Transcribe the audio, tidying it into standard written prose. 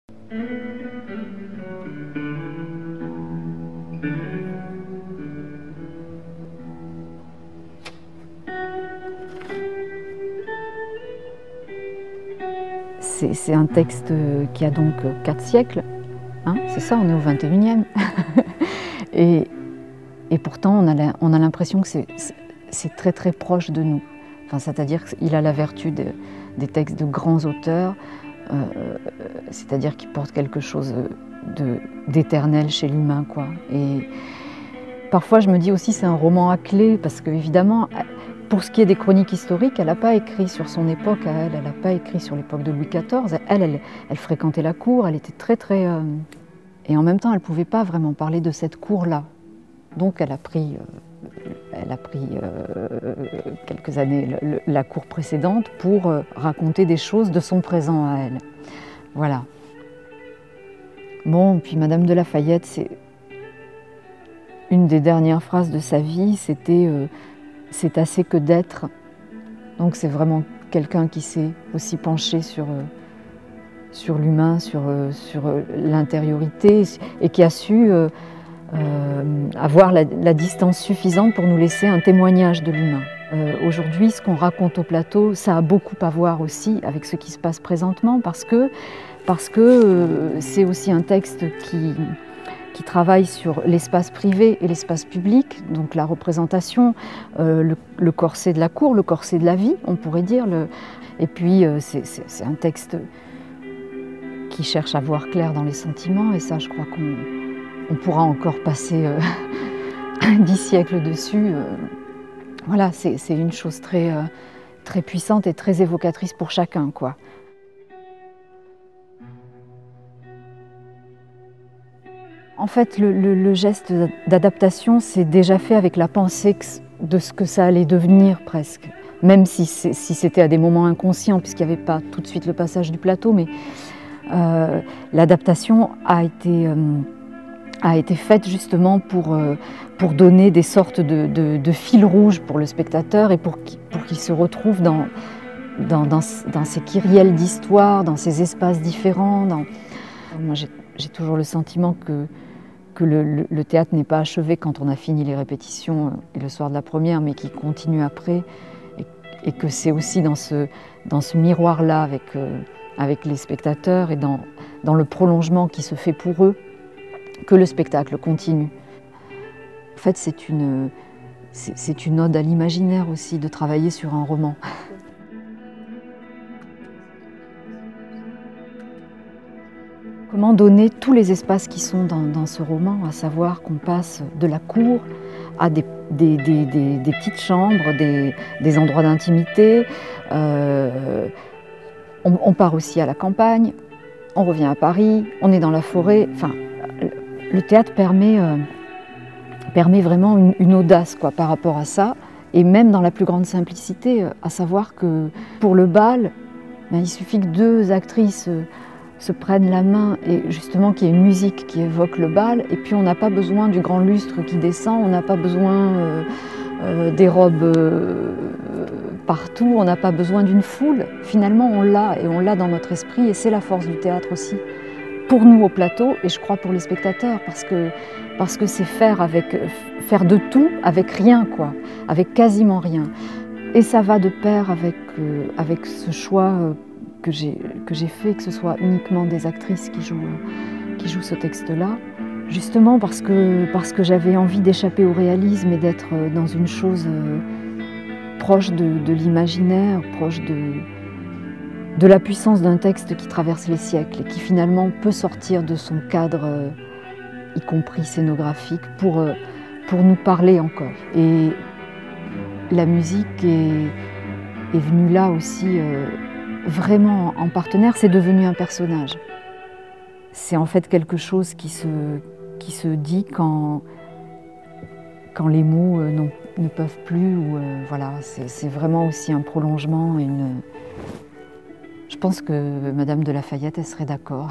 C'est un texte qui a donc 4 siècles, hein, c'est ça, on est au 21e. et pourtant, on a l'impression que c'est très très proche de nous. Enfin, c'est-à-dire qu'il a la vertu des textes de grands auteurs, c'est-à-dire qu'il porte quelque chose d'éternel chez l'humain, quoi. Et parfois, je me dis aussi c'est un roman à clé, parce qu'évidemment, pour ce qui est des chroniques historiques, elle n'a pas écrit sur son époque à elle, elle n'a pas écrit sur l'époque de Louis XIV. Elle fréquentait la cour, elle était très très... Et en même temps, elle ne pouvait pas vraiment parler de cette cour-là. Donc elle a pris quelques années la cour précédente pour raconter des choses de son présent à elle. Voilà. Bon, puis Madame de La Fayette, c'est une des dernières phrases de sa vie, c'était c'est assez que d'être. Donc c'est vraiment quelqu'un qui s'est aussi penché sur l'humain, sur l'intériorité, et qui a su avoir la distance suffisante pour nous laisser un témoignage de l'humain. Aujourd'hui, ce qu'on raconte au plateau, ça a beaucoup à voir aussi avec ce qui se passe présentement, parce que c'est aussi un texte qui travaille sur l'espace privé et l'espace public, donc la représentation, le corset de la cour, le corset de la vie, on pourrait dire. Et puis, c'est un texte qui cherche à voir clair dans les sentiments, et ça, je crois qu'on pourra encore passer 10 siècles dessus. Voilà, c'est une chose très, très puissante et très évocatrice pour chacun, quoi. En fait, le geste d'adaptation, c'est déjà fait avec la pensée de ce que ça allait devenir presque. Même si c'était à des moments inconscients, puisqu'il n'y avait pas tout de suite le passage du plateau, mais l'adaptation a été faite justement pour donner des sortes de fils rouges pour le spectateur et pour qu'il se retrouve dans ces kyrielles d'histoire, dans ces espaces différents. Moi, j'ai toujours le sentiment que le théâtre n'est pas achevé quand on a fini les répétitions le soir de la première, mais qu'il continue après, et que c'est aussi dans ce miroir-là avec les spectateurs et dans le prolongement qui se fait pour eux que le spectacle continue. En fait, c'est une ode à l'imaginaire aussi de travailler sur un roman. Comment donner tous les espaces qui sont dans ce roman, à savoir qu'on passe de la cour à des petites chambres, des endroits d'intimité. On part aussi à la campagne, on revient à Paris, on est dans la forêt. Enfin, le théâtre permet vraiment une audace, quoi, par rapport à ça, et même dans la plus grande simplicité, à savoir que pour le bal, ben, il suffit que 2 actrices se prennent la main et justement qu'il y ait une musique qui évoque le bal, et puis on n'a pas besoin du grand lustre qui descend, on n'a pas besoin des robes partout, on n'a pas besoin d'une foule. Finalement on l'a, et on l'a dans notre esprit, et c'est la force du théâtre aussi. Pour nous au plateau, et je crois pour les spectateurs, parce que c'est faire de tout avec rien, quoi, avec quasiment rien. Et ça va de pair avec ce choix que j'ai fait, que ce soit uniquement des actrices qui jouent ce texte-là, justement parce que j'avais envie d'échapper au réalisme et d'être dans une chose proche de l'imaginaire, proche de la puissance d'un texte qui traverse les siècles et qui finalement peut sortir de son cadre, y compris scénographique, pour nous parler encore. Et la musique est venue là aussi vraiment en partenaire, c'est devenu un personnage. C'est en fait quelque chose qui se dit quand les mots ne peuvent plus. Voilà, c'est vraiment aussi un prolongement. Je pense que Madame de La Fayette, elle serait d'accord.